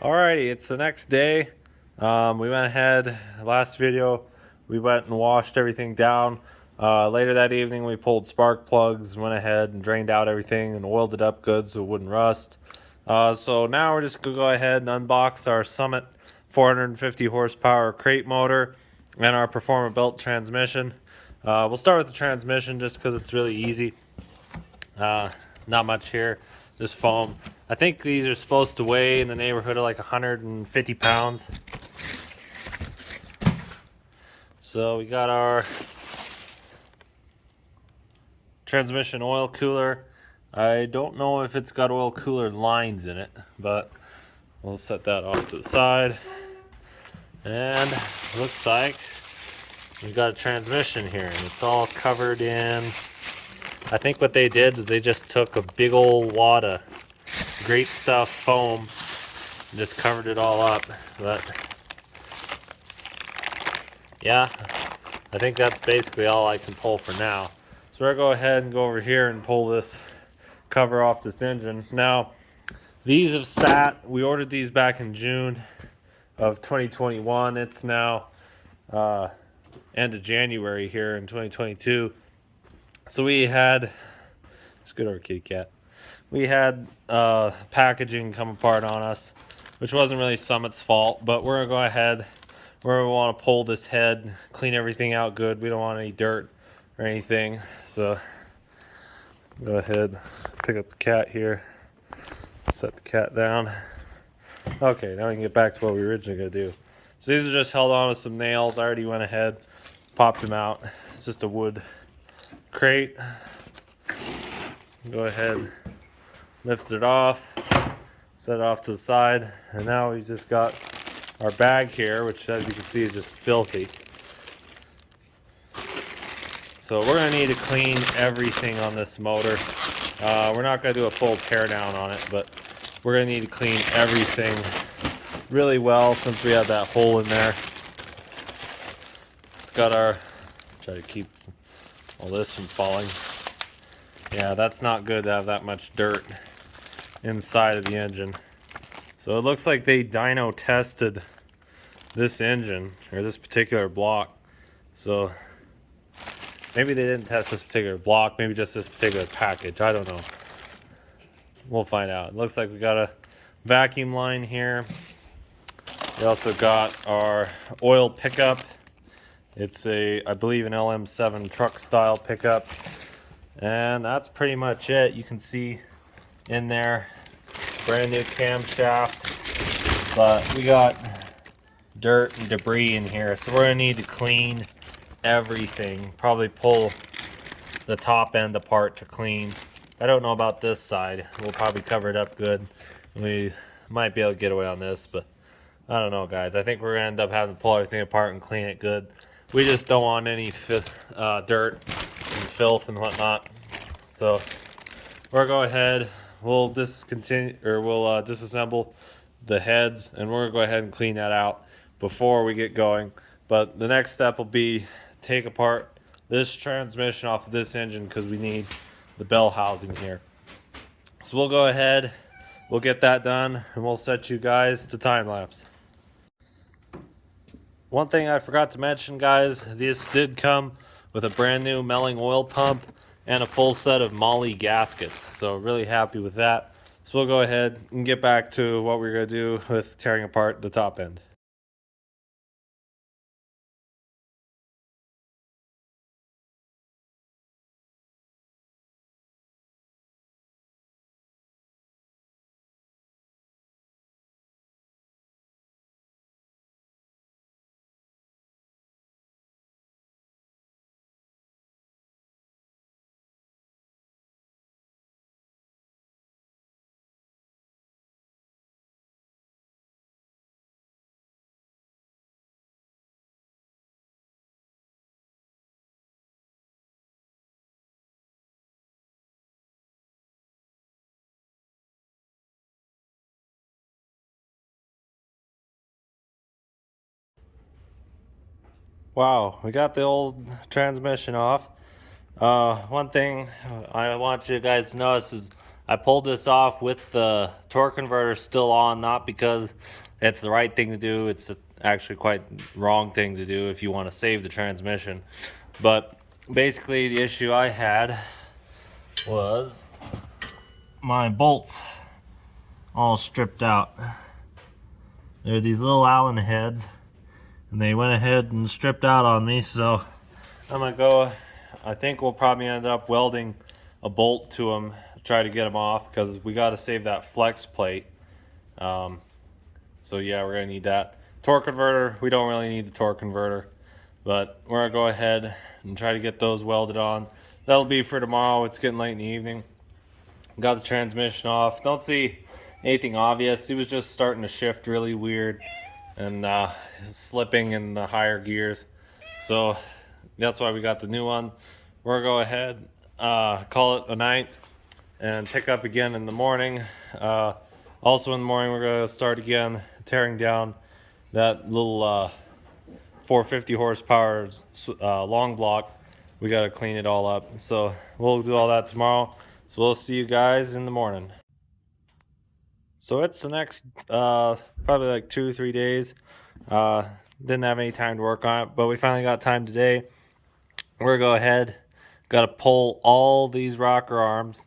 Alrighty, it's the next day. We went ahead, last video, we went and washed everything down. Later that evening, we pulled spark plugs, went ahead and drained out everything and oiled it up good so it wouldn't rust. So now we're just going to go ahead and unbox our Summit 450 horsepower crate motor and our Performer Belt transmission. We'll start with the transmission just because it's really easy. Not much here, just foam. I think these are supposed to weigh in the neighborhood of like 150 pounds. So we got our transmission oil cooler. I don't know if it's got oil cooler lines in it, but we'll set that off to the side. And looks like we've got a transmission here, and it's all covered in, I think what they did was they just took a big old wad of great stuff foam and just covered it all up. But yeah, I think that's basically all I can pull for now. So we're gonna go ahead and go over here and pull this cover off this engine. Now, these have sat, we ordered these back in June of 2021. It's now end of January here in 2022. So we had, let's go to our kitty cat. We had packaging come apart on us, which wasn't really Summit's fault, but we're gonna go ahead, we're gonna want to pull this head, clean everything out good. We don't want any dirt or anything. So go ahead, pick up the cat here, set the cat down. Okay, now we can get back to what we were originally gonna do. So these are just held on with some nails. I already went ahead, popped them out. It's just a wood crate. Go ahead, lift it off, set it off to the side, and now we just got our bag here, which as you can see is just filthy. So we're gonna need to clean everything on this motor. We're not gonna do a full tear down on it, but we're gonna need to clean everything really well since we have that hole in there. It's got our, try to keep all this from falling. Yeah, that's not good to have that much dirt inside of the engine. So it looks like they dyno tested this engine, or this particular block. So maybe they didn't test this particular block, maybe just this particular package. I don't know. We'll find out. It looks like we got a vacuum line here. We also got our oil pickup. It's a, I believe, an LM7 truck style pickup. And that's pretty much it. You can see in there, brand new camshaft, but we got dirt and debris in here. So we're gonna need to clean everything. Probably pull the top end apart to clean. I don't know about this side. We'll probably cover it up good. We might be able to get away on this, but I don't know, guys. I think we're gonna end up having to pull everything apart and clean it good. We just don't want any dirt and filth and whatnot. So we're gonna go ahead. We'll disassemble the heads, and we're gonna go ahead and clean that out before we get going. But the next step will be take apart this transmission off of this engine because we need the bell housing here. So we'll go ahead, we'll get that done, and we'll set you guys to time lapse. One thing I forgot to mention, guys, this did come with a brand new Melling oil pump and a full set of Molly gaskets. So really happy with that. So we'll go ahead and get back to what we're gonna do with tearing apart the top end. Wow, we got the old transmission off. One thing I want you guys to notice is I pulled this off with the torque converter still on, not because it's the right thing to do. It's actually quite wrong thing to do if you want to save the transmission. But basically the issue I had was my bolts all stripped out. They're these little Allen heads, and they went ahead and stripped out on me, so I'm gonna go, I think we'll probably end up welding a bolt to them, try to get them off, because we got to save that flex plate. So yeah, we're gonna need that. Torque converter, we don't really need the torque converter, but we're gonna go ahead and try to get those welded on. That'll be for tomorrow. It's getting late in the evening. Got the transmission off. Don't see anything obvious. It was just starting to shift really weird and slipping in the higher gears. So that's why we got the new one. We're gonna go ahead, call it a night, and pick up again in the morning. Also in the morning, we're gonna start again tearing down that little 450 horsepower long block. We gotta clean it all up. So we'll do all that tomorrow. So we'll see you guys in the morning. So it's the next probably like 2 or 3 days. Didn't have any time to work on it, but we finally got time today. We're gonna go ahead, gotta pull all these rocker arms.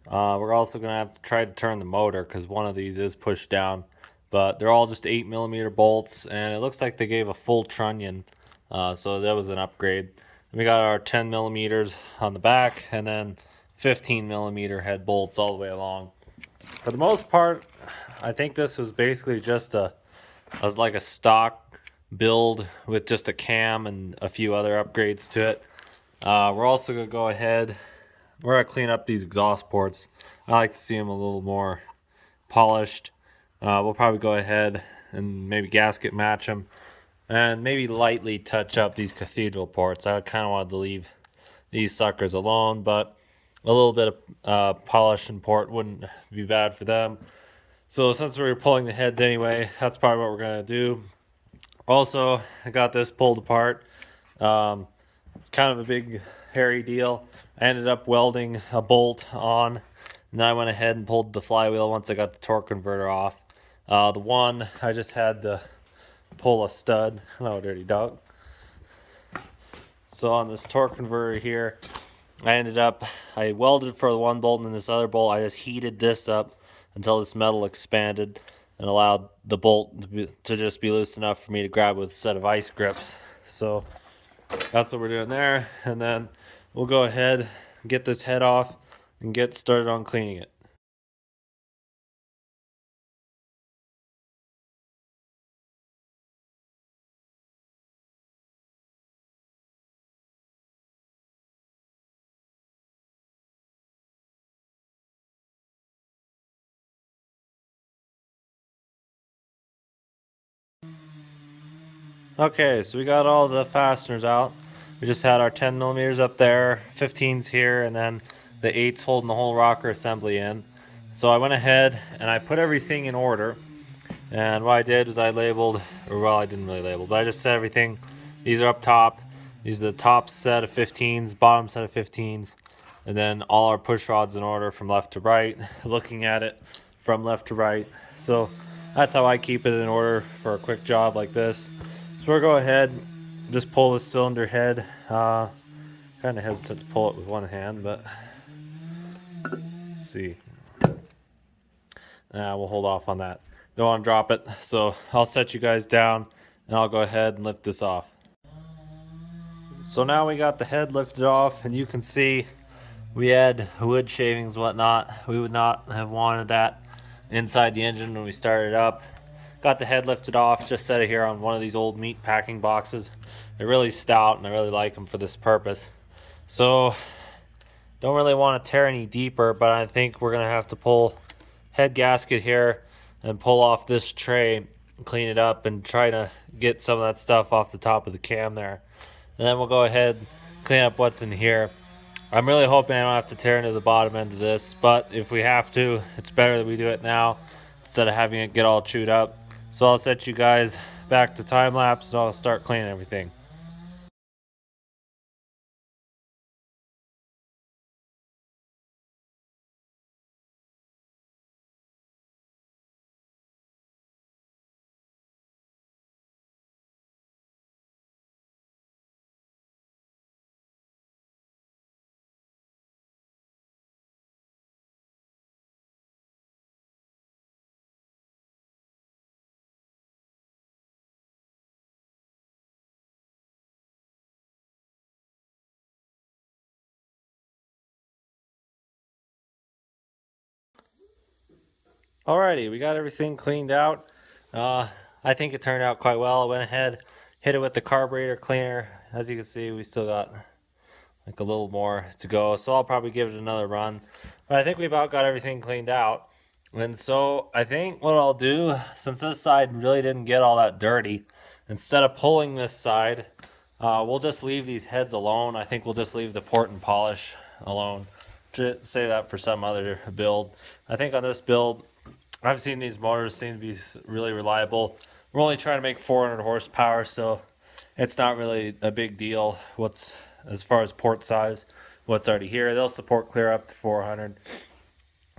We're also gonna have to try to turn the motor because one of these is pushed down, but they're all just 8mm bolts, and it looks like they gave a full trunnion, so that was an upgrade. And we got our 10mm on the back, and then 15mm head bolts all the way along. For the most part, I think this was basically just like a stock build with just a cam and a few other upgrades to it. We're also gonna go ahead, we're gonna clean up these exhaust ports. I like to see them a little more polished. We'll probably go ahead and maybe gasket match them and maybe lightly touch up these cathedral ports. I kind of wanted to leave these suckers alone, but a little bit of polish and port wouldn't be bad for them. So since we were pulling the heads anyway, that's probably what we're gonna do. Also, I got this pulled apart. It's kind of a big hairy deal. I ended up welding a bolt on, and then I went ahead and pulled the flywheel once I got the torque converter off. The one I just had to pull a stud. Hello, dirty dog. So on this torque converter here, I welded for the one bolt, and then this other bolt, I just heated this up until this metal expanded and allowed the bolt to just be loose enough for me to grab with a set of ice grips. So that's what we're doing there, and then we'll go ahead, get this head off, and get started on cleaning it. Okay, so we got all the fasteners out. We just had our 10mm up there, 15s here, and then the 8s holding the whole rocker assembly in. So I went ahead and I put everything in order. And what I did is I labeled, or well, I didn't really label, but I just said everything. These are up top. These are the top set of 15s, bottom set of 15s, and then all our push rods in order from left to right, looking at it from left to right. So that's how I keep it in order for a quick job like this. So we'll go ahead, just pull this cylinder head. Kind of hesitant to pull it with one hand, but let's see. We'll hold off on that. Don't want to drop it. So I'll set you guys down and I'll go ahead and lift this off. So now we got the head lifted off, and you can see we had wood shavings, whatnot. We would not have wanted that inside the engine when we started up. Got the head lifted off, just set it here on one of these old meat packing boxes. They're really stout and I really like them for this purpose. So don't really want to tear any deeper, but I think we're gonna have to pull head gasket here and pull off this tray, clean it up, and try to get some of that stuff off the top of the cam there. And then we'll go ahead and clean up what's in here. I'm really hoping I don't have to tear into the bottom end of this, but if we have to, it's better that we do it now instead of having it get all chewed up. So I'll set you guys back to time lapse and I'll start cleaning everything. Alrighty, we got everything cleaned out. I think it turned out quite well. I went ahead, hit it with the carburetor cleaner. As you can see, we still got like a little more to go, so I'll probably give it another run. But I think we about got everything cleaned out. And so I think what I'll do, since this side really didn't get all that dirty, instead of pulling this side, we'll just leave these heads alone. I think we'll just leave the port and polish alone. Just save that for some other build. I think on this build, I've seen these motors seem to be really reliable. We're only trying to make 400 horsepower, so it's not really a big deal. What's as far as port size, what's already here, they'll support clear up to 400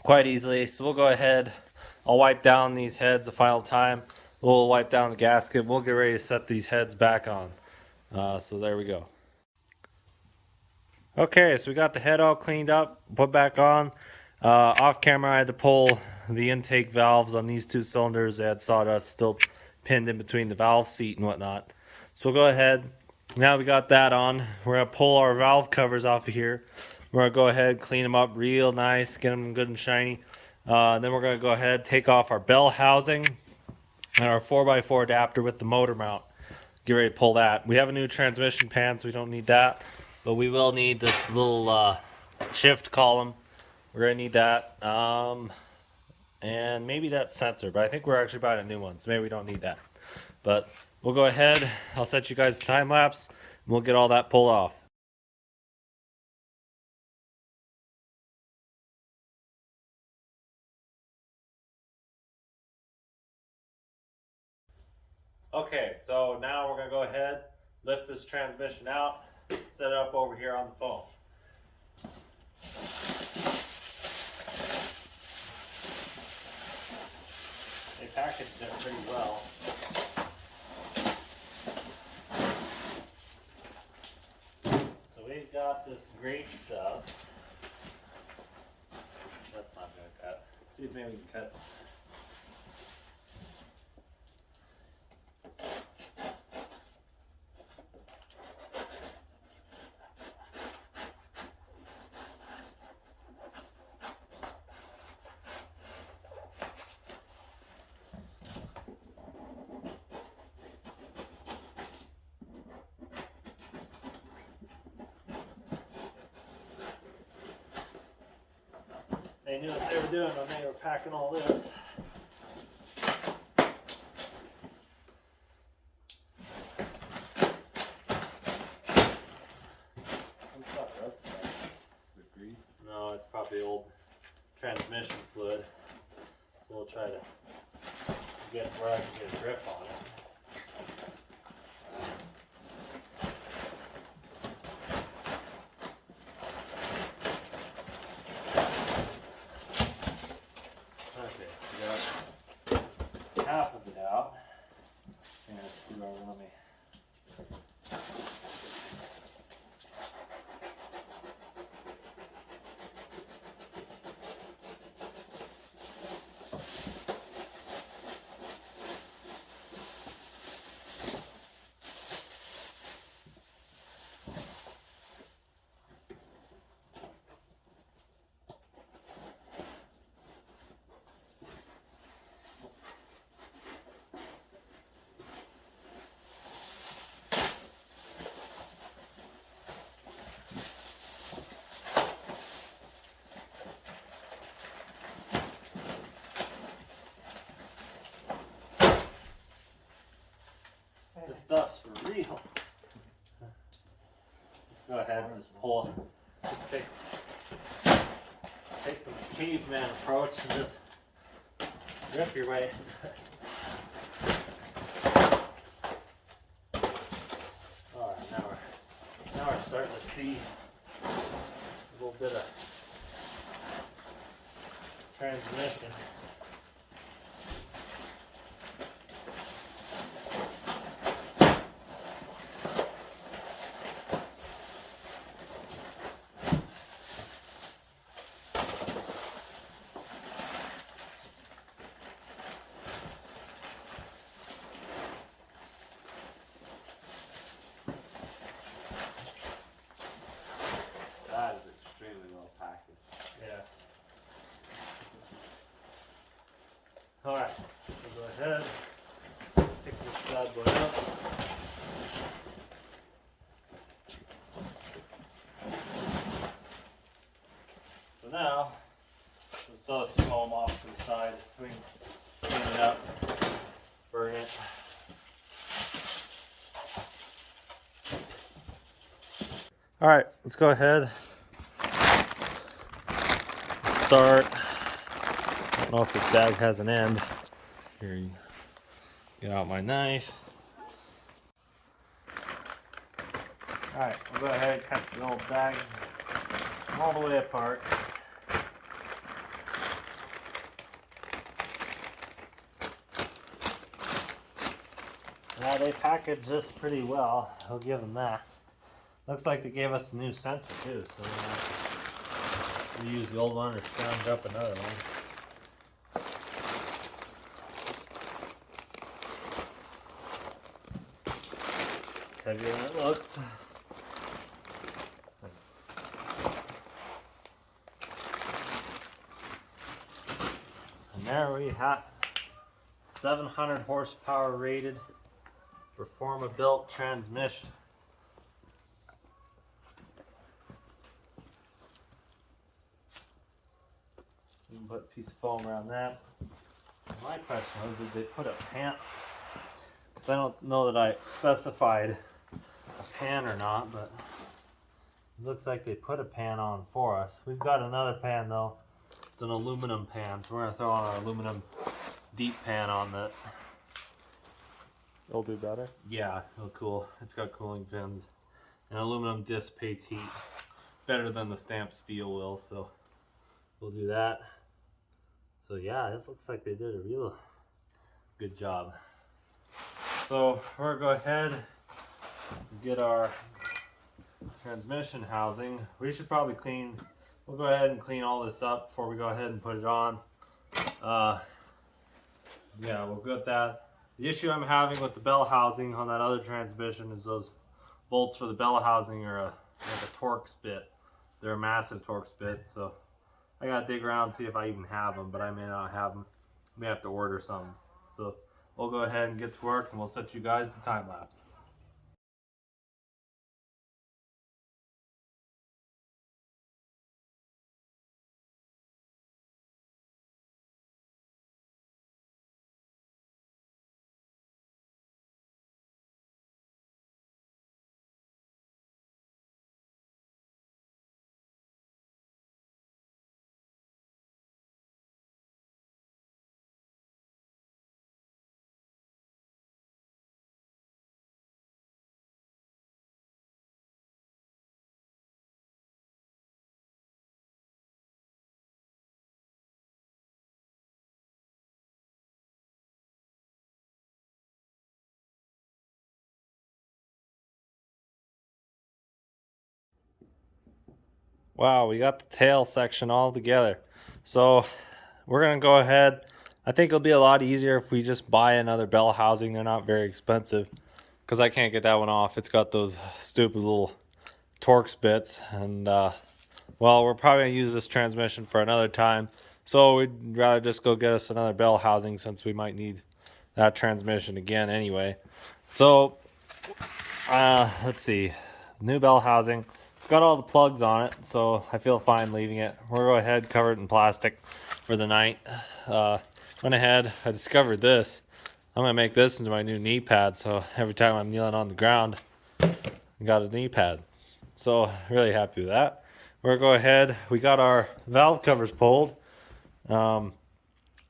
quite easily. So we'll go ahead. I'll wipe down these heads a final time. We'll wipe down the gasket. We'll get ready to set these heads back on. So there we go. Okay, so we got the head all cleaned up, put back on. Off camera, I had to pull the intake valves on these two cylinders. They had sawdust still pinned in between the valve seat and whatnot. So we'll go ahead. Now we got that on. We're going to pull our valve covers off of here. We're going to go ahead, clean them up real nice, get them good and shiny. Then we're going to go ahead, take off our bell housing and our 4x4 adapter with the motor mount. Get ready to pull that. We have a new transmission pan, so we don't need that. But we will need this little shift column. We're going to need that. And maybe that sensor, but I think we're actually buying a new one, so maybe we don't need that. But we'll go ahead. I'll set you guys a time lapse, and we'll get all that pulled off. Okay, so now we're going to go ahead, lift this transmission out, set it up over here on the phone. They packaged it pretty well. So we've got this great stuff. That's not going to cut. Let's see if maybe we can cut. They knew what they were doing when they were packing all this. What's that red stuff? Is it grease? No, it's probably old transmission fluid. So we'll try to get where I can get a grip on it. Half of it out. And a screwdriver, let me. This stuff's for real. Let's go ahead and just pull. Just take the caveman approach and just rip your way. Alright, now we're starting to see a little bit of transmission. That is extremely well packaged. Yeah. Alright, so go ahead, pick this bad boy up. So now, let's saw this foam off to the side. We can clean it up, burn it. Alright, let's go ahead. Start. I don't know if this bag has an end. Here, you get out my knife. Alright, I'll go ahead and cut the old bag all the way apart. Now they packaged this pretty well, I'll give them that. Looks like they gave us a new sensor too, so we use the old one or scrounge up another one. It's heavier than it looks. And there we have 700 horsepower rated Performa built transmission. You can put a piece of foam around that. My question was, did they put a pan? Because I don't know that I specified a pan or not, but it looks like they put a pan on for us. We've got another pan though. It's an aluminum pan, so we're going to throw on an aluminum deep pan on that. It'll do better? Yeah, it'll cool. It's got cooling fins. And aluminum dissipates heat better than the stamped steel will, so we'll do that. So yeah, it looks like they did a real good job. So we're gonna go ahead and get our transmission housing. We should probably we'll go ahead and clean all this up before we go ahead and put it on. Yeah, we'll get that. The issue I'm having with the bell housing on that other transmission is those bolts for the bell housing are like a Torx bit. They're a massive Torx bit, so I gotta dig around and see if I even have them, but I may not have them. I may have to order some. So we'll go ahead and get to work and we'll set you guys the time lapse. Wow, we got the tail section all together. So we're gonna go ahead. I think it'll be a lot easier if we just buy another bell housing. They're not very expensive because I can't get that one off. It's got those stupid little Torx bits, and well, we're probably gonna use this transmission for another time. So we'd rather just go get us another bell housing since we might need that transmission again anyway. So let's see, new bell housing. It's got all the plugs on it, so I feel fine leaving it. We'll go ahead, cover it in plastic for the night. Went ahead, I discovered this. I'm gonna make this into my new knee pad, so every time I'm kneeling on the ground, I got a knee pad. So really happy with that. We're gonna go ahead, we got our valve covers pulled. I'm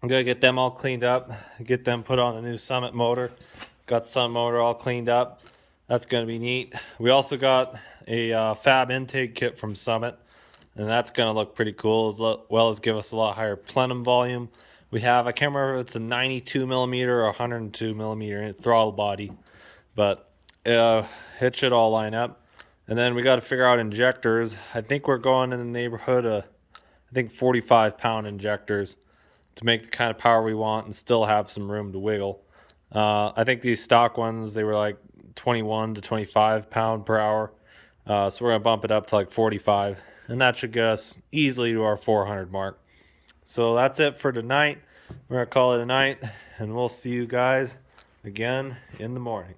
gonna get them all cleaned up, get them put on a new Summit motor. Got the Summit motor all cleaned up. That's gonna be neat. We also got a fab intake kit from Summit, and that's gonna look pretty cool, as well as give us a lot higher plenum volume. We have, I can't remember if it's a 92 millimeter or 102 millimeter throttle body, but it should all line up. And then we got to figure out injectors. I think we're going in the neighborhood of, I think 45-pound injectors to make the kind of power we want and still have some room to wiggle. I think these stock ones, they were like 21 to 25 pound per hour. So we're gonna bump it up to like 45, and that should get us easily to our 400 mark. So that's it for tonight. we're gonna call it a night, and we'll see you guys again in the morning.